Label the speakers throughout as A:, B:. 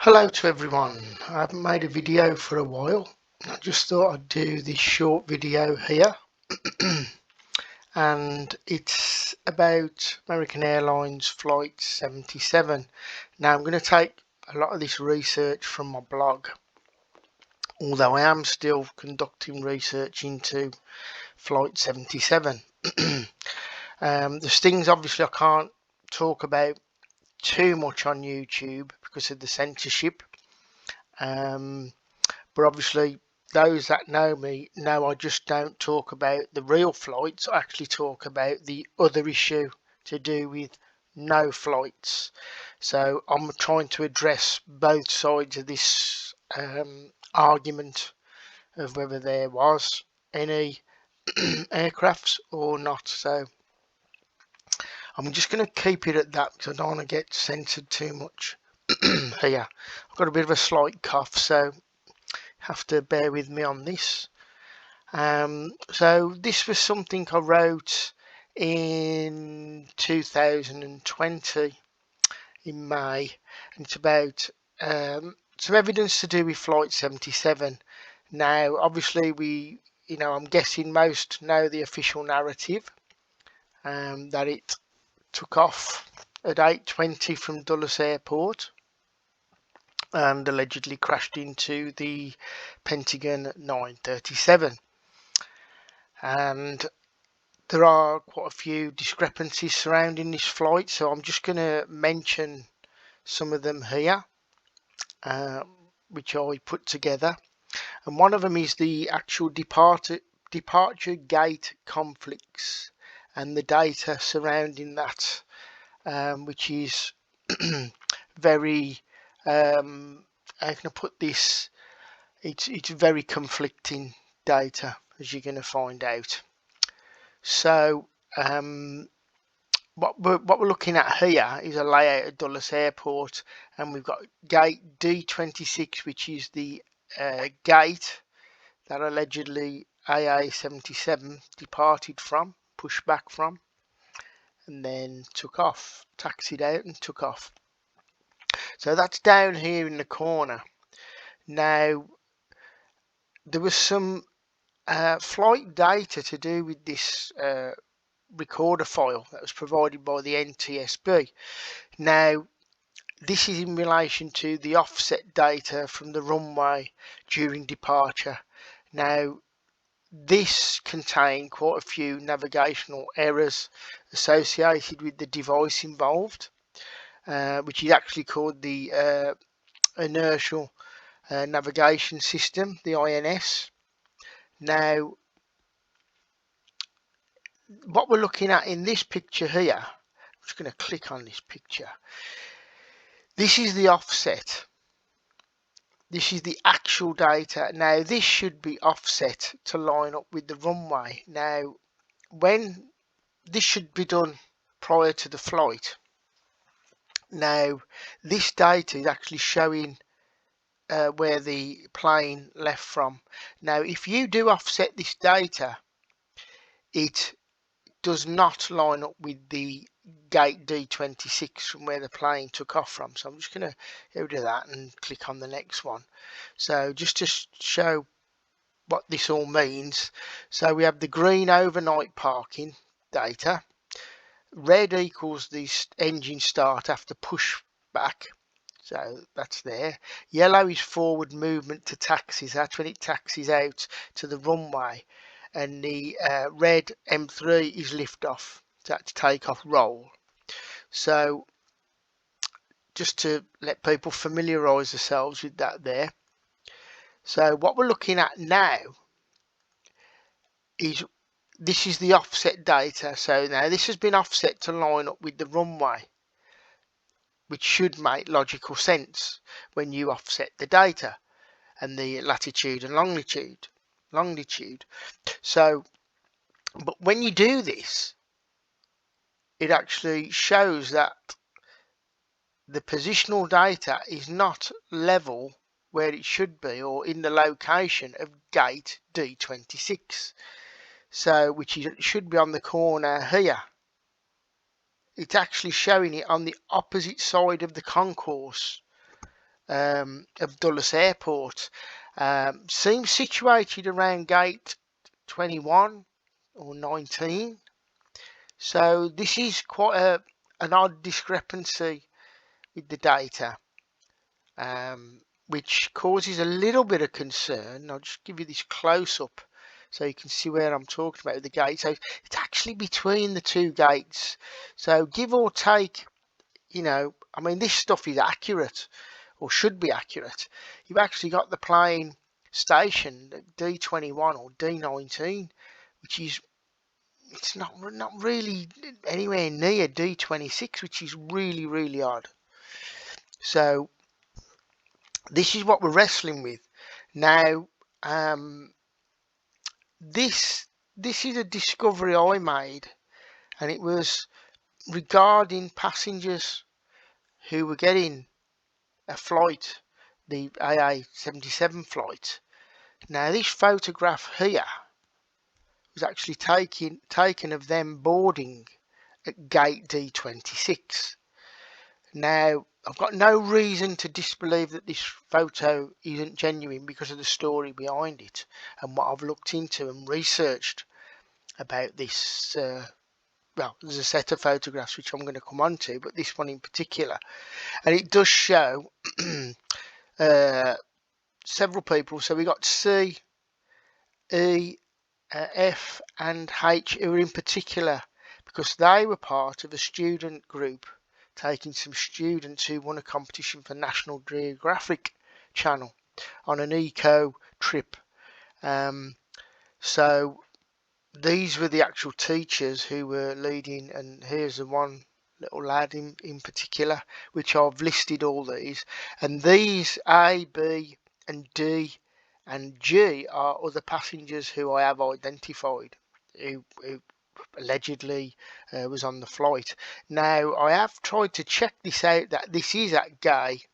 A: Hello to everyone. I haven't made a video for a while. I just thought I'd do this short video here and it's about American Airlines Flight 77. Now I'm going to take a lot of this research from my blog, although I am still conducting research into Flight 77. There's things obviously I can't talk about too much on YouTube because of the censorship. But obviously those that know me know I just don't talk about the real flights. I actually talk about the other issue to do with no flights. So I'm trying to address both sides of this argument of whether there was any aircrafts or not. So I'm just going to keep it at that because I don't want to get censored too much. Here I've got a bit of a slight cough, so have to bear with me on this. So this was something I wrote in 2020 in May, and it's about some evidence to do with Flight 77. Now obviously I'm guessing most know the official narrative, that it took off at 8:20 from Dulles Airport and allegedly crashed into the Pentagon 937. And there are quite a few discrepancies surrounding this flight, so I'm just going to mention some of them here, which I put together. And one of them is the actual departure gate conflicts and the data surrounding that, which is very how can I put this, it's very conflicting data, as you're going to find out. So what we're looking at here is a layout of Dulles Airport, and we've got gate D26, which is the gate that allegedly AA77 departed from, pushed back from, and then took off, taxied out and took off. So that's down here in the corner. Now there was some flight data to do with this recorder file that was provided by the NTSB. Now this is in relation to the offset data from the runway during departure. Now this contained quite a few navigational errors associated with the device involved, which is actually called the inertial navigation system, the INS. Now what we're looking at in this picture here, I'm just going to click on this picture. This is the offset. This is the actual data. Now this should be offset to line up with the runway. Now when this should be done prior to the flight. Now this data is actually showing where the plane left from. Now if you do offset this data, it does not line up with the gate D26 from where the plane took off from. So I'm just going to get rid of that and click on the next one. So just to show what this all means, so we have the green overnight parking data, red equals the engine start after push back, so that's there. Yellow is forward movement to taxis, that's when it taxis out to the runway. And the red M3 is lift off, so that's take off roll. So just to let people familiarize themselves with that there. So what we're looking at now is this is the offset data. So now this has been offset to line up with the runway, which should make logical sense when you offset the data and the latitude and longitude. So but when you do this, it actually shows that the positional data is not level where it should be, or in the location of gate D26, so which is, should be on the corner here. It's actually showing it on the opposite side of the concourse of Dulles Airport. Seems situated around gate 21 or 19. So this is quite an odd discrepancy with the data, which causes a little bit of concern. I'll just give you this close up so you can see where I'm talking about with the gate. So it's actually between the two gates. So give or take, you know, I mean, this stuff is accurate, or should be accurate. You've actually got the plane stationed at D21 or D19, which is, it's not really anywhere near D26, which is really odd. So this is what we're wrestling with now. This is a discovery I made, and it was regarding passengers who were getting a flight, the AA77 flight. Now this photograph here was actually taken of them boarding at gate D26. Now I've got no reason to disbelieve that this photo isn't genuine because of the story behind it and what I've looked into and researched about this. Well, there's a set of photographs which I'm going to come on to, but this one in particular, and it does show several people. So we got C, E, F and H, who were in particular because they were part of a student group taking some students who won a competition for National Geographic Channel on an eco trip. So these were the actual teachers who were leading, and here's the one little lad in particular, which I've listed all these, and these A, B and D and G are other passengers who I have identified who allegedly was on the flight. Now I have tried to check this out, that this is at gate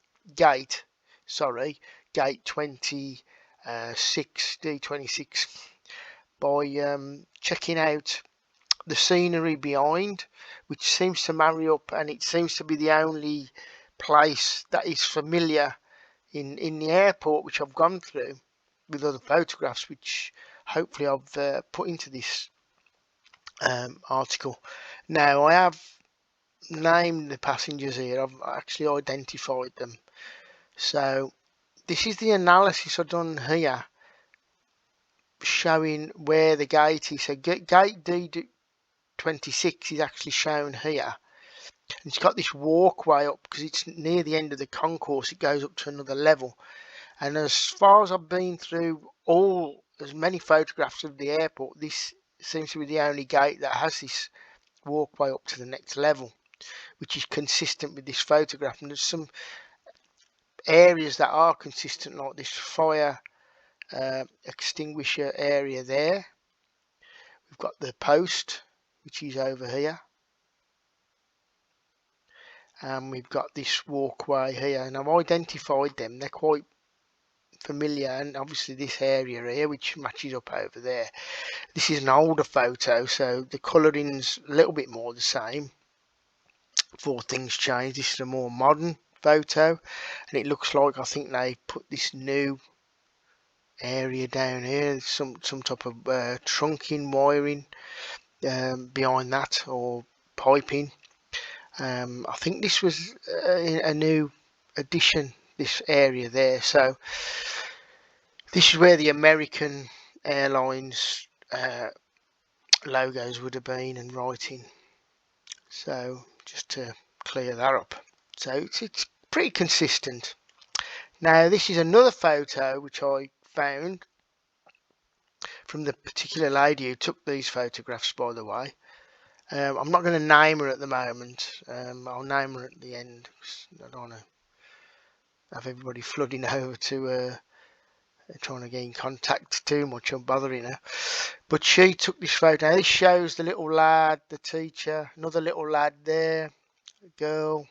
A: 26, D26, by checking out the scenery behind, which seems to marry up, and it seems to be the only place that is familiar in the airport which I've gone through with other photographs, which hopefully I've put into this article. Now I have named the passengers here, I've actually identified them. So this is the analysis I've done here, showing where the gate is. So gate D26 is actually shown here, and it's got this walkway up because it's near the end of the concourse. It goes up to another level, and as far as I've been through as many photographs of the airport, this seems to be the only gate that has this walkway up to the next level, which is consistent with this photograph. And there's some areas that are consistent, like this fire extinguisher area there. We've got the post, which is over here, and we've got this walkway here, and I've identified them. They're quite familiar, and obviously this area here, which matches up over there. This is an older photo, so the colouring's a little bit more the same before things change. This is a more modern photo, and it looks like, I think they put this new area down here, some type of trunking wiring behind that, or piping. I think this was a new addition, this area there. So this is where the American Airlines logos would have been, and writing. So just to clear that up, so it's pretty consistent. Now this is another photo which I found from the particular lady who took these photographs, by the way. I'm not going to name her at the moment. I'll name her at the end. I don't want to have everybody flooding over to trying to get in contact too much or bothering her. But she took this photo. Now, this shows the little lad, the teacher, another little lad there, a girl,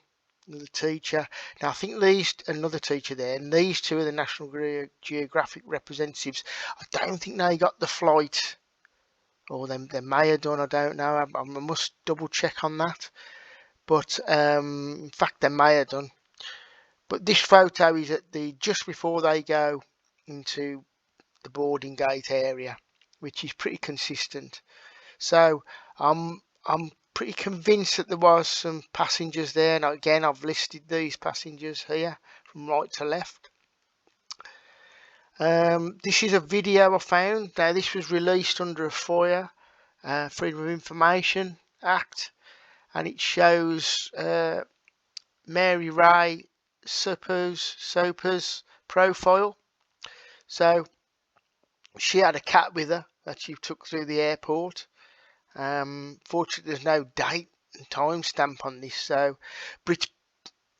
A: another teacher. Now I think another teacher there, and these two are the National Geographic representatives. I don't think they got the flight, or they may have done, I don't know. I must double check on that, but in fact they may have done. But this photo is at the just before they go into the boarding gate area, which is pretty consistent. So I'm pretty convinced that there was some passengers there. And again, I've listed these passengers here from right to left. This is a video I found. Now this was released under a FOIA, Freedom of Information Act, and it shows Mary Ray Soper's profile. So she had a cat with her that she took through the airport. Fortunately, there's no date and time stamp on this. So, but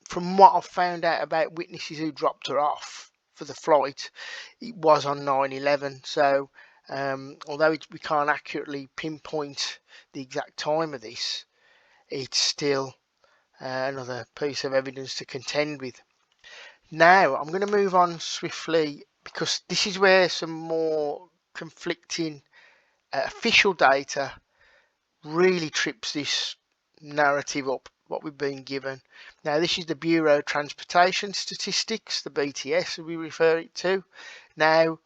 A: from what I've found out about witnesses who dropped her off for the flight, it was on 9/11. So, although we can't accurately pinpoint the exact time of this, it's still another piece of evidence to contend with. Now, I'm going to move on swiftly because this is where some more conflicting official data really trips this narrative up, what we've been given. Now, this is the Bureau of Transportation Statistics, the BTS as we refer it to. Now,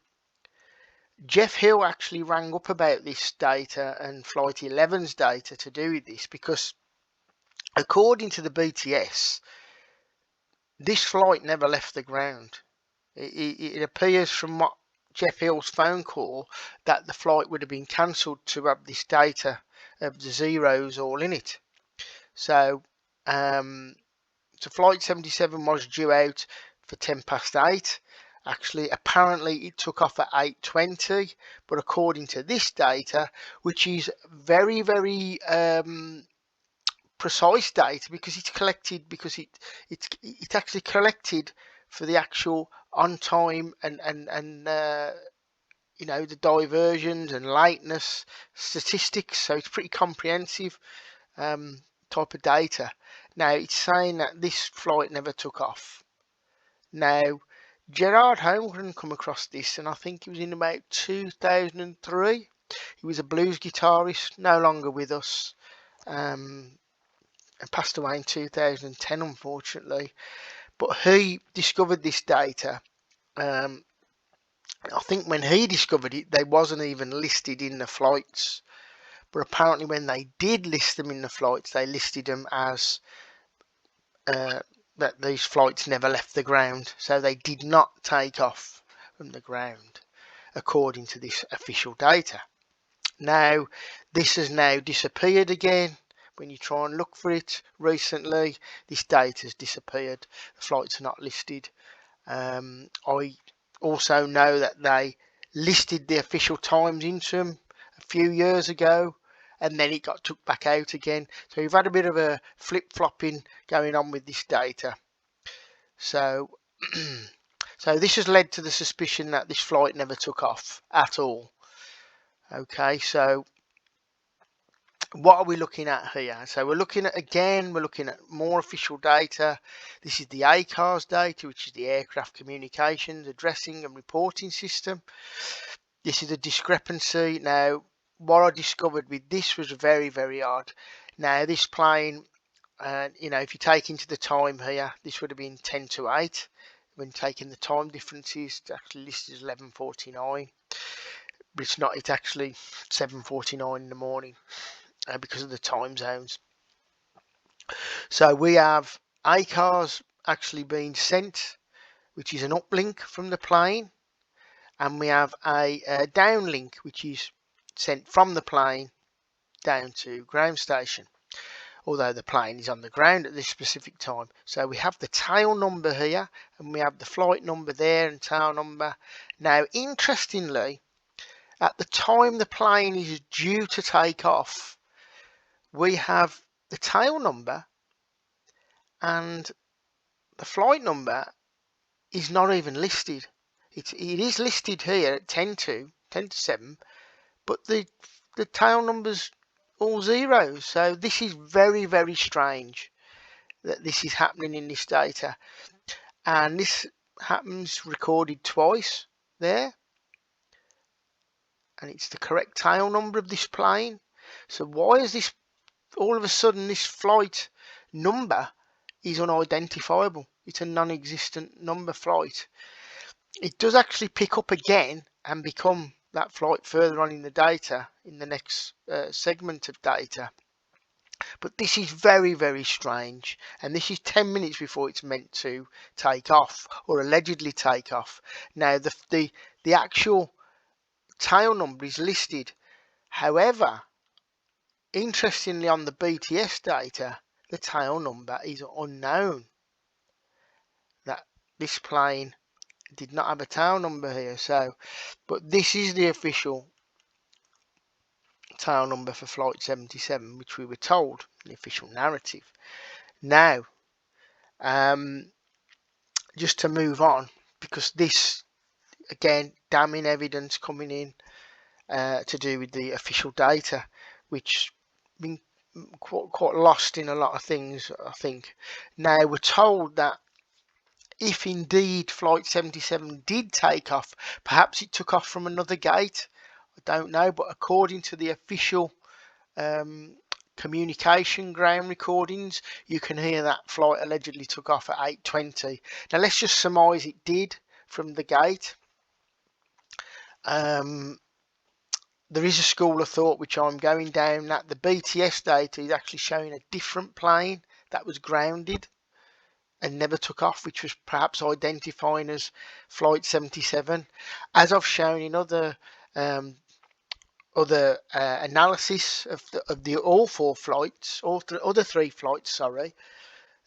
A: Jeff Hill actually rang up about this data and Flight 11's data to do with this because according to the BTS, this flight never left the ground. It appears from what Jeff Hill's phone call that the flight would have been cancelled to have this data of the zeros all in it. So, so Flight 77 was due out for 8:10. Actually, apparently it took off at 8:20, but according to this data, which is very, very precise data because it's collected, because it's actually collected for the actual on time and you know, the diversions and lateness statistics. So it's pretty comprehensive type of data. Now it's saying that this flight never took off. Now Gerard Holmgren come across this, and I think it was in about 2003. He was a blues guitarist, no longer with us, and passed away in 2010, unfortunately. But he discovered this data. I think when he discovered it, they wasn't even listed in the flights. But apparently when they did list them in the flights, they listed them as that these flights never left the ground. So they did not take off from the ground, according to this official data. Now, this has now disappeared again. When you try and look for it recently, this data has disappeared. The flights are not listed. I also know that they listed the official times into them a few years ago, and then it got took back out again. So we've had a bit of a flip-flopping going on with this data. So, so this has led to the suspicion that this flight never took off at all. Okay, so what are we looking at here? So we're looking at more official data. This is the ACARS data, which is the Aircraft Communications Addressing and Reporting System. This is a discrepancy. Now, what I discovered with this was very, very odd. Now, this plane, you know, if you take into the time here, this would have been 10 to 8. When taking the time differences, it's actually listed as 11:49. But it's not, it's actually 7:49 in the morning. Because of the time zones. So we have ACARS actually being sent, which is an uplink from the plane, and we have a downlink, which is sent from the plane down to ground station, although the plane is on the ground at this specific time. So we have the tail number here, and we have the flight number there and tail number. Now, interestingly, at the time the plane is due to take off, we have the tail number, and the flight number is not even listed. It is listed here at 10 to 7, but the tail number's all zeros. So this is very, very strange that this is happening in this data, and this happens recorded twice there, and it's the correct tail number of this plane. So why is this all of a sudden this flight number is unidentifiable? It's a non-existent number flight. It does actually pick up again and become that flight further on in the data, in the next segment of data. But this is very, very strange, and this is 10 minutes before it's meant to take off, or allegedly take off. Now the actual tail number is listed. However, interestingly, on the BTS data, the tail number is unknown. That this plane did not have a tail number here, so, but this is the official tail number for Flight 77, which we were told, the official narrative. Now, just to move on, because this, again, damning evidence coming in to do with the official data, which been quite lost in a lot of things, I think. Now, we're told that if indeed Flight 77 did take off, perhaps it took off from another gate. I don't know, but according to the official communication ground recordings, you can hear that flight allegedly took off at 8:20. Now let's just surmise it did from the gate. There is a school of thought which I'm going down that the BTS data is actually showing a different plane that was grounded and never took off, which was perhaps identifying as Flight 77, as I've shown in other analysis of the all four flights, other three flights, sorry.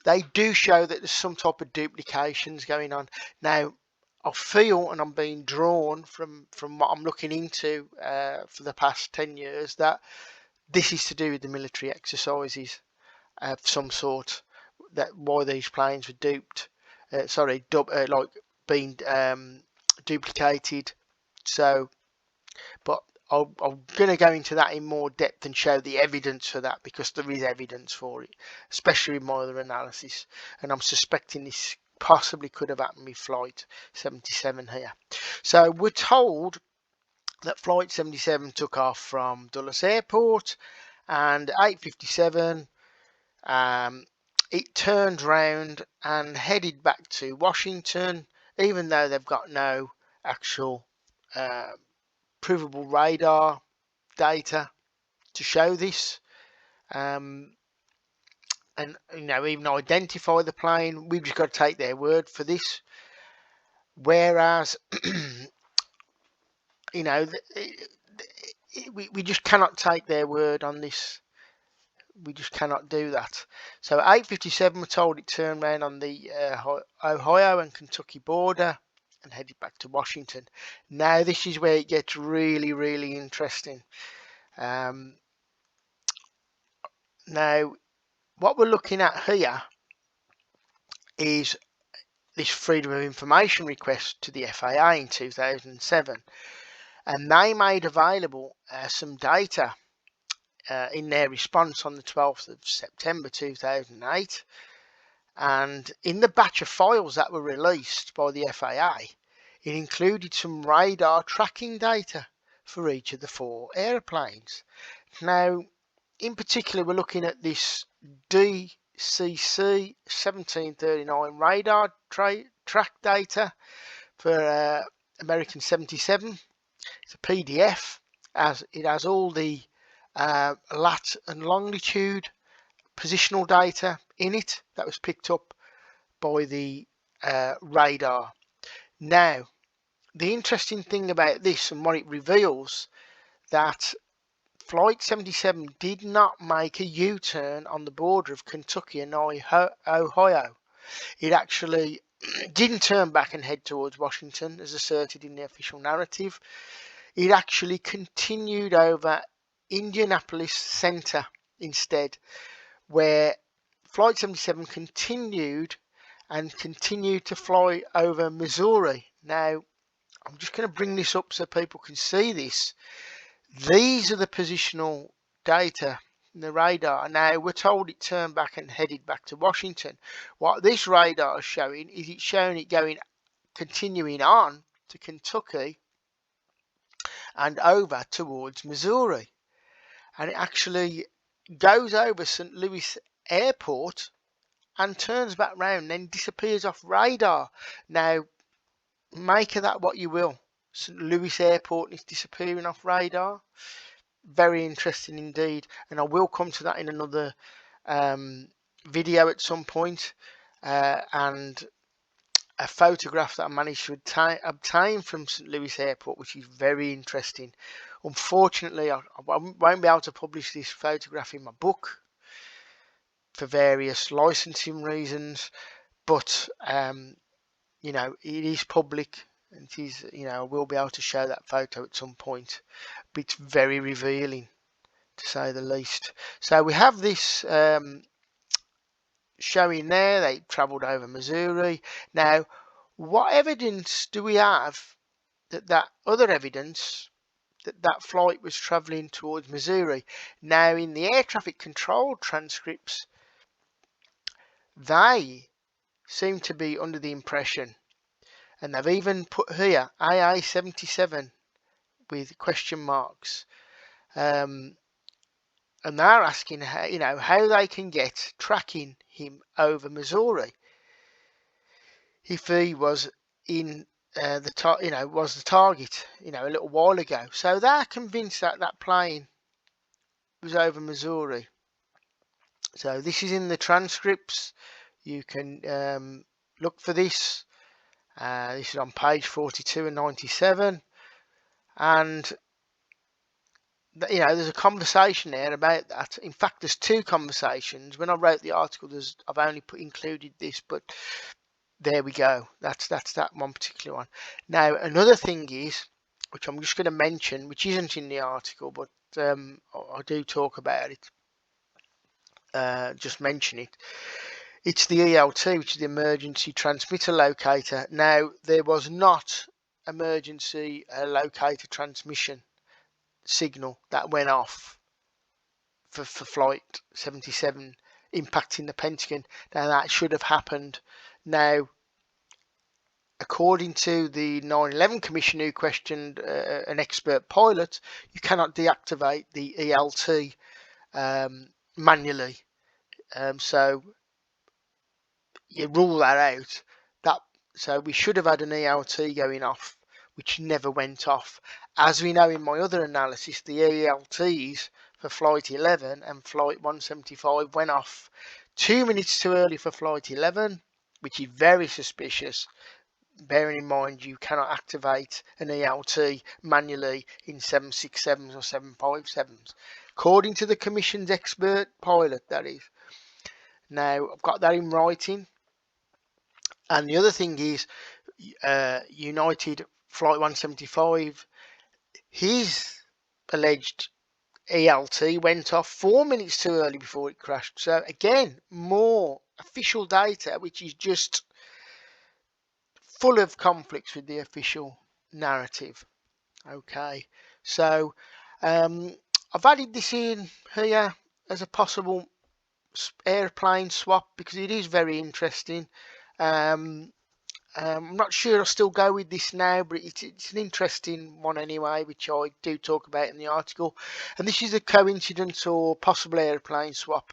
A: They do show that there's some type of duplications going on. Now, I feel, and I'm being drawn from what I'm looking into for the past 10 years, that this is to do with the military exercises of some sort. That why these planes were duped, like being duplicated. So, but I'm going to go into that in more depth and show the evidence for that, because there is evidence for it, especially with my other analysis. And I'm suspecting this possibly could have happened with Flight 77 here. So we're told that Flight 77 took off from Dulles Airport, and 8:57 it turned round and headed back to Washington, even though they've got no actual provable radar data to show this, and even identify the plane. We've just got to take their word for this. Whereas, we just cannot take their word on this. We just cannot do that. So at 8:57, we're told it turned around on the Ohio and Kentucky border and headed back to Washington. Now this is where it gets really, really interesting. Now, what we're looking at here is this Freedom of Information request to the FAA in 2007, and they made available some data in their response on the 12th of September 2008, and in the batch of files that were released by the FAA, it included some radar tracking data for each of the four airplanes. Now, in particular, we're looking at this DCC-1739 radar track data for American 77. It's a PDF, as it has all the lat and longitude positional data in it that was picked up by the radar. Now, the interesting thing about this and what it reveals, that Flight 77 did not make a U-turn on the border of Kentucky and Ohio. It actually didn't turn back and head towards Washington as asserted in the official narrative. It actually continued over Indianapolis Center instead, where Flight 77 continued to fly over Missouri. Now, I'm just going to bring this up so people can see this. These are the positional data in the radar. Now, we're told it turned back and headed back to Washington. What this radar is showing is it's showing it continuing on to Kentucky and over towards Missouri. And it actually goes over St. Louis Airport and turns back round, then disappears off radar. Now, make of that what you will. St. Louis Airport is disappearing off radar. Very interesting indeed, and I will come to that in another video at some point. And a photograph that I managed to obtain from St. Louis Airport, which is very interesting. Unfortunately, I won't be able to publish this photograph in my book for various licensing reasons, but you know, it is public, and it is, you know, I will be able to show that photo at some point, but it's very revealing, to say the least. So we have this showing there they travelled over Missouri. Now, what evidence do we have that other evidence that flight was travelling towards Missouri? Now, in the air traffic control transcripts, they seem to be under the impression, and they've even put here AA77 with question marks, and they're asking how, you know, how they can get tracking him over Missouri if he was in was the target, you know, a little while ago. So they're convinced that that plane was over Missouri. So this is in the transcripts. You can look for this. This is on page 42 and 97, and you know, there's a conversation there about that. In fact, there's two conversations. When I wrote the article, I've only included this, but there we go. That's that one particular one. Now, another thing is, which I'm just going to mention, which isn't in the article, but I do talk about it. Just mention it. It's the ELT, which is the emergency transmitter locator. Now, there was not emergency locator transmission signal that went off for flight 77 impacting the Pentagon. Now, that should have happened. Now, according to the 9/11 Commission, who questioned an expert pilot, you cannot deactivate the ELT manually. So you rule that out. So we should have had an ELT going off, which never went off. As we know in my other analysis, the ELTs for flight 11 and flight 175 went off 2 minutes too early for flight 11, which is very suspicious, bearing in mind you cannot activate an ELT manually in 767s or 757s, according to the Commission's expert pilot, that is. Now, I've got that in writing. And the other thing is, United Flight 175, his alleged ELT went off 4 minutes too early before it crashed. So again, more official data, which is just full of conflicts with the official narrative. Okay, so I've added this in here as a possible airplane swap because it is very interesting. I'm not sure I'll still go with this now, but it's an interesting one anyway, which I do talk about in the article. And this is a coincidence or possible airplane swap.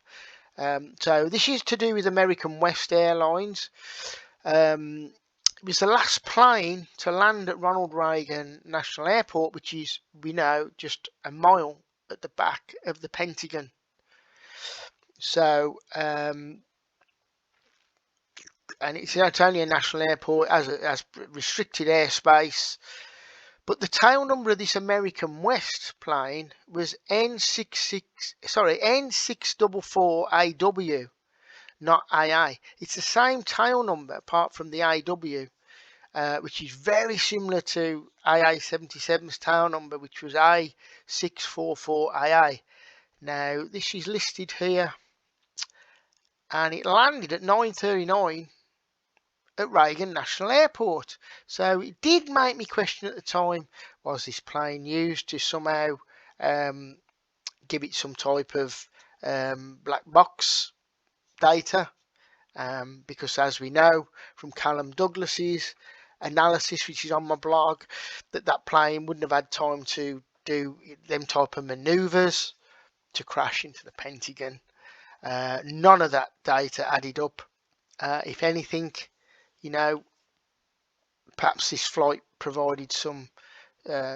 A: So this is to do with American West Airlines. It was the last plane to land at Ronald Reagan National Airport, which is, we know, just a mile at the back of the Pentagon. So and it's only a national airport, as restricted airspace, but the tail number of this American West plane was N644AW, not AA. It's the same tail number apart from the AW, which is very similar to AA77's tail number, which was A644AA. Now, this is listed here, and it landed at 9:39 at Reagan National Airport. So it did make me question at the time, was this plane used to somehow give it some type of black box data? Because as we know from Callum Douglas's analysis, which is on my blog, that plane wouldn't have had time to do them type of maneuvers to crash into the Pentagon. None of that data added up. If anything, you know, perhaps this flight provided some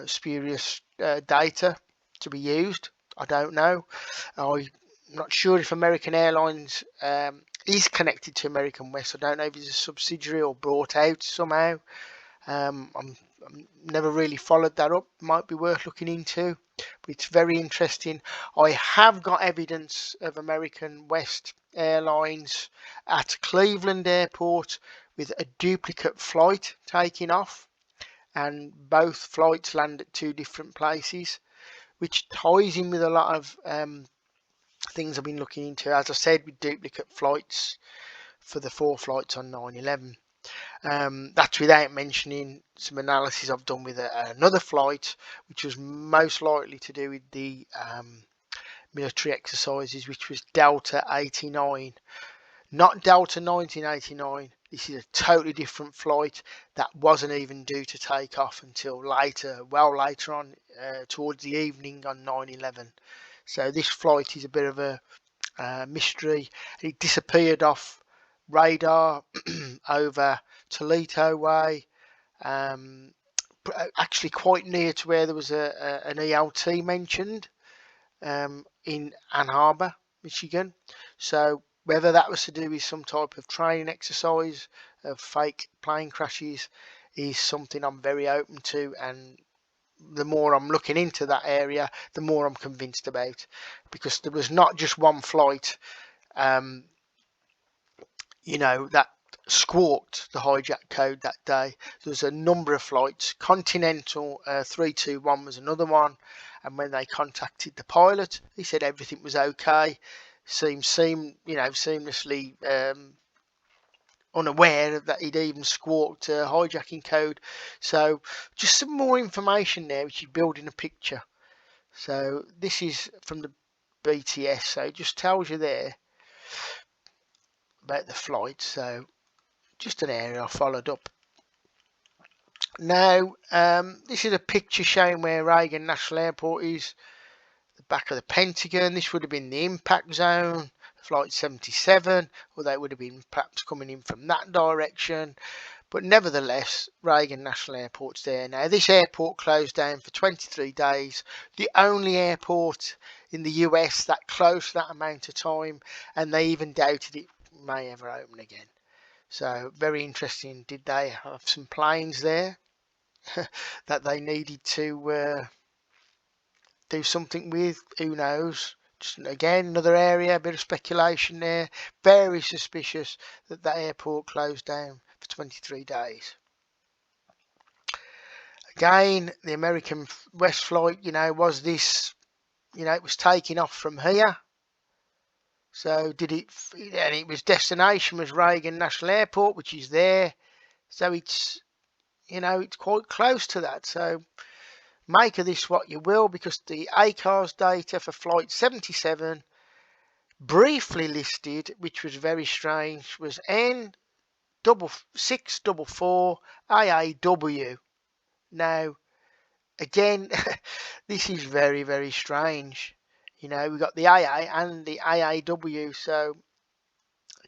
A: spurious data to be used. I don't know. I'm not sure if American Airlines is connected to American West. I don't know if it's a subsidiary or brought out somehow. I'm never really followed that up. Might be worth looking into, but it's very interesting. I have got evidence of American West Airlines at Cleveland Airport with a duplicate flight taking off, and both flights land at two different places, which ties in with a lot of things I've been looking into. As I said, with duplicate flights for the 4 flights on 9/11. That's without mentioning some analysis I've done with another flight, which was most likely to do with the military exercises, which was Delta 89, not Delta 1989. This is a totally different flight that wasn't even due to take off until later, well later on, towards the evening on 9/11. So this flight is a bit of a mystery. It disappeared off radar over Toledo Way, actually quite near to where there was an ELT mentioned in Ann Arbor, Michigan. So whether that was to do with some type of training exercise of fake plane crashes is something I'm very open to, and the more I'm looking into that area, the more I'm convinced about, because there was not just one flight that squawked the hijack code that day. There was a number of flights. Continental 321 was another one, and when they contacted the pilot, he said everything was okay. Seamlessly unaware that he'd even squawked hijacking code. So just some more information there, which is building a picture. So this is from the BTS, so it just tells you there about the flight. So just an area I followed up. Now this is a picture showing where Reagan National Airport is, the back of the Pentagon. This would have been the impact zone, flight 77, although it would have been perhaps coming in from that direction, but nevertheless Reagan National Airport's there. Now this airport closed down for 23 days, the only airport in the US that closed that amount of time, and they even doubted it may ever open again. So very interesting. Did they have some planes there that they needed to do something with? Who knows? Just again another area, a bit of speculation there. Very suspicious that that airport closed down for 23 days. Again, the American West flight, was this, it was taking off from here. So did it, and it was destination was Reagan National Airport, which is there. So it's, it's quite close to that. So make of this what you will, because the ACARS data for flight 77 briefly listed, which was very strange, was N644 AAW. Now, again, this is very, very strange. We've got the AA and the AAW, so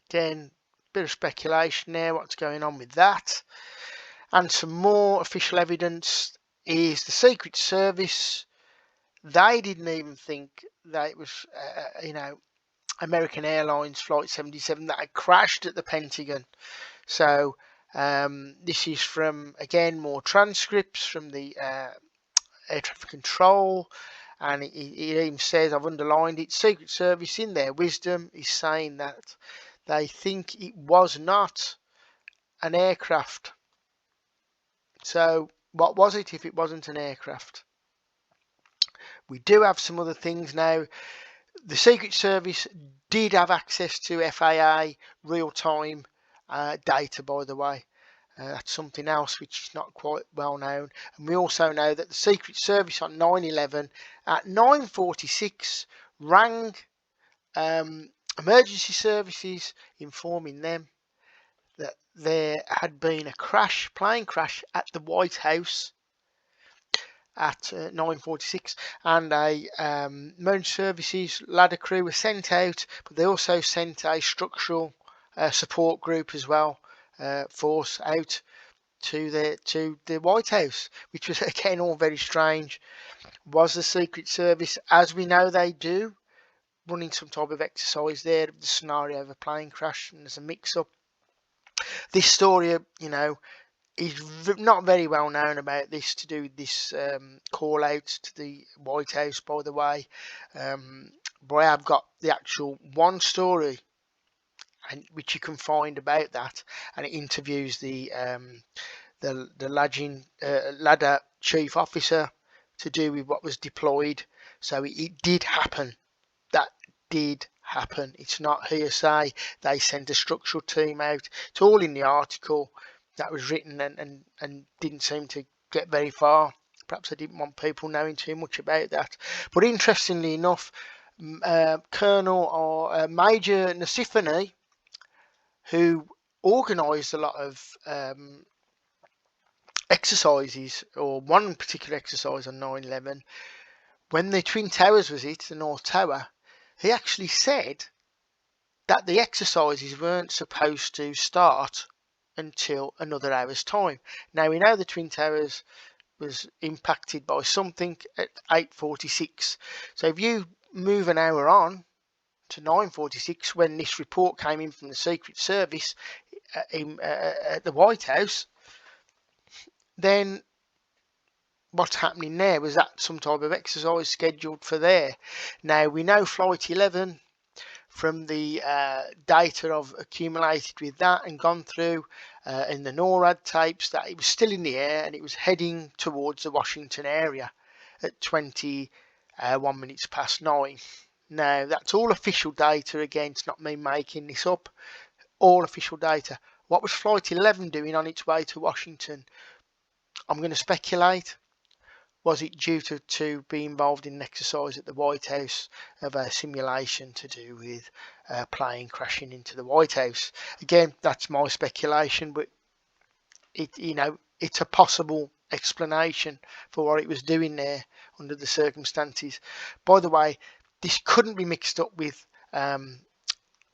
A: again, bit of speculation there, what's going on with that. And some more official evidence is the Secret Service. They didn't even think that it was, American Airlines Flight 77 that had crashed at the Pentagon. So this is from, again, more transcripts from the air traffic control, and it even says, I've underlined it, Secret Service in their wisdom is saying that they think it was not an aircraft. So what was it if it wasn't an aircraft? We do have some other things now. The Secret Service did have access to FAA real-time data, by the way. That's something else which is not quite well known. And we also know that the Secret Service on 9/11 at 9:46 rang emergency services, informing them that there had been a plane crash at the White House at 9:46, and a emergency services ladder crew were sent out, but they also sent a structural support group as well, force out to the White House, which was again all very strange. Was the Secret Service, as we know they do, running some type of exercise there, the scenario of a plane crash, and there's a mix-up. This story, is not very well known about this, to do with this call out to the White House, by the way. But I have got the actual one story, and which you can find about that, and it interviews the ladder chief officer to do with what was deployed. So it did happen. That did happen. It's not hearsay. They sent a structural team out. It's all in the article that was written, and didn't seem to get very far. Perhaps I didn't want people knowing too much about that. But interestingly enough, Colonel or Major Nasifani, who organised a lot of exercises, or one particular exercise on 9/11, when the Twin Towers was hit, the North Tower, he actually said that the exercises weren't supposed to start until another hour's time. Now, we know the Twin Towers was impacted by something at 8:46. So if you move an hour on to 9:46, when this report came in from the Secret Service at the White House, then what's happening there? Was that some type of exercise scheduled for there? Now, we know Flight 11, from the data I've accumulated with that and gone through in the NORAD tapes, that it was still in the air and it was heading towards the Washington area at 21 minutes past 9. Now, that's all official data. Again, it's not me making this up. All official data. What was Flight 11 doing on its way to Washington? I'm going to speculate. Was it due to be involved in an exercise at the White House of a simulation to do with a plane crashing into the White House? Again, that's my speculation, but it's a possible explanation for what it was doing there under the circumstances. By the way, this couldn't be mixed up with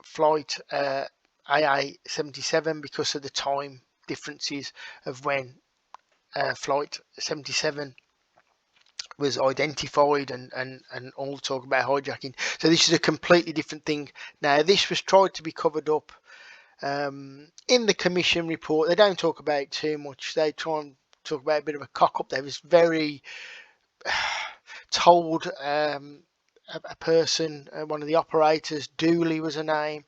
A: flight AA77 because of the time differences of when flight 77 was identified and all talk about hijacking. So this is a completely different thing. Now, this was tried to be covered up in the commission report. They don't talk about it too much. They try and talk about a bit of a cock up. There was very told a person, one of the operators, Dooley was her name.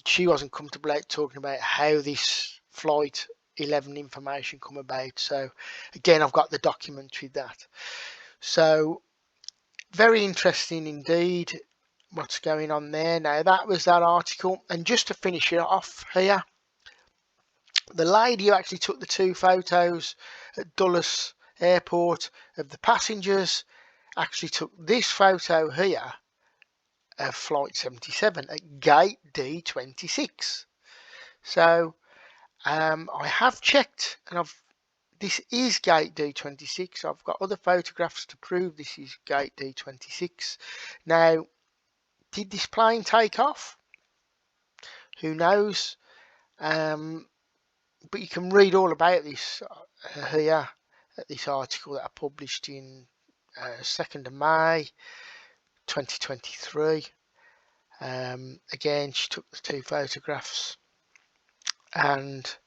A: She wasn't comfortable out talking about how this flight 11 information come about. So again, I've got the document with that. So very interesting indeed what's going on there. Now, that was that article, and just to finish it off here, the lady who actually took the 2 photos at Dulles Airport of the passengers actually took this photo here of flight 77 at gate D26. So I have checked, and this is gate D26. I've got other photographs to prove this is gate D26. Now, did this plane take off? Who knows? But you can read all about this here at this article that I published in 2nd of May 2023. Again, she took the 2 photographs, and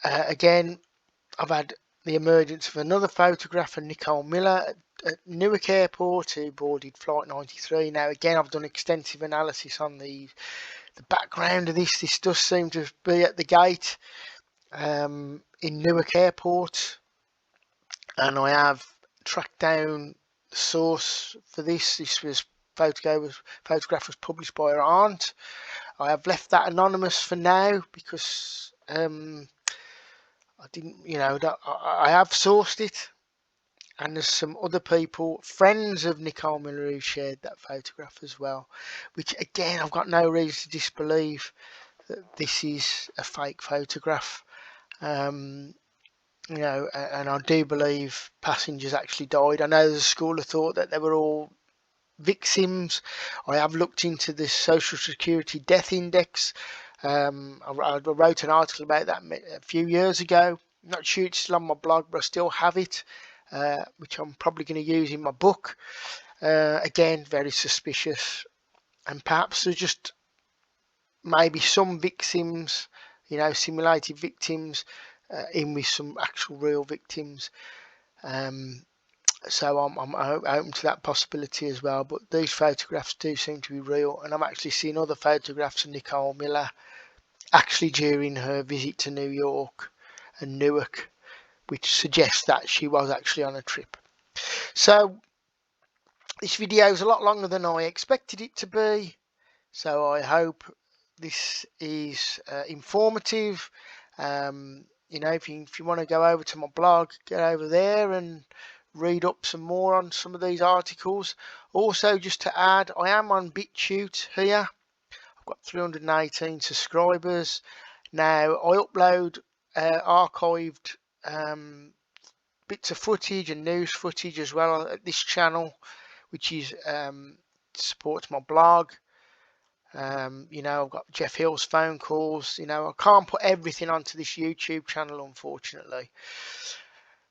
A: again, I've had the emergence of another photograph of Nicole Miller at Newark Airport, who boarded flight 93. Now, again, I've done extensive analysis on the background of this. This does seem to be at the gate in Newark Airport, and I have tracked down the source for this. This was photograph was published by her aunt. I have left that anonymous for now because I didn't, I have sourced it, and there's some other people, friends of Nicole Miller, who shared that photograph as well, which again, I've got no reason to disbelieve that this is a fake photograph. And I do believe passengers actually died. I know there's a school of thought that they were all victims. I have looked into the Social Security Death Index. I wrote an article about that a few years ago. I'm not sure it's still on my blog, but I still have it, which I'm probably going to use in my book. Again, very suspicious, and perhaps there's just maybe some victims, simulated victims, in with some actual real victims. So I'm open to that possibility as well. But these photographs do seem to be real, and I'm actually seeing other photographs of Nicole Miller actually during her visit to New York and Newark, which suggests that she was actually on a trip. So this video is a lot longer than I expected it to be, so I hope this is informative. If you want to go over to my blog, get over there and read up some more on some of these articles. Also, just to add, I am on BitChute here. I've got 318 subscribers now. I upload archived bits of footage and news footage as well at this channel, which is supports my blog. I've got Jeff Hill's phone calls. I can't put everything onto this YouTube channel, unfortunately.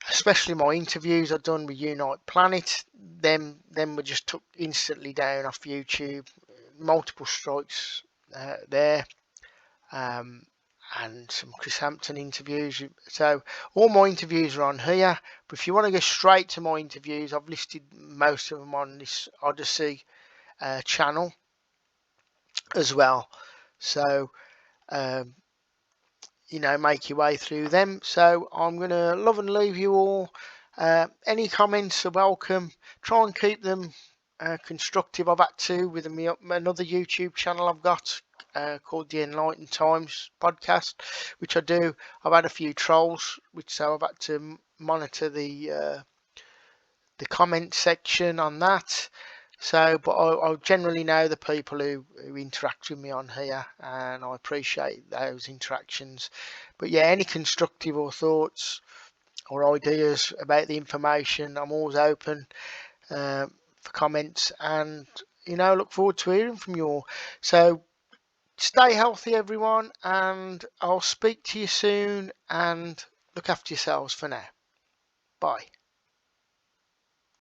A: Especially my interviews I've done with Unite Planet. Them were just took instantly down off YouTube. Multiple strikes there. And some Chris Hampton interviews. So all my interviews are on here. But if you want to go straight to my interviews, I've listed most of them on this Odyssey channel as well. So make your way through them. So I'm going to love and leave you all. Any comments are welcome. Try and keep them constructive. I've had to with another YouTube channel I've got called the Enlightened Times podcast, which I do. I've had a few trolls, so I've had to monitor the comment section on that. So, but I generally know the people who interact with me on here, and I appreciate those interactions. But yeah, any constructive or thoughts or ideas about the information, I'm always open for comments, and look forward to hearing from you all. So stay healthy, everyone, and I'll speak to you soon, and look after yourselves for now. Bye.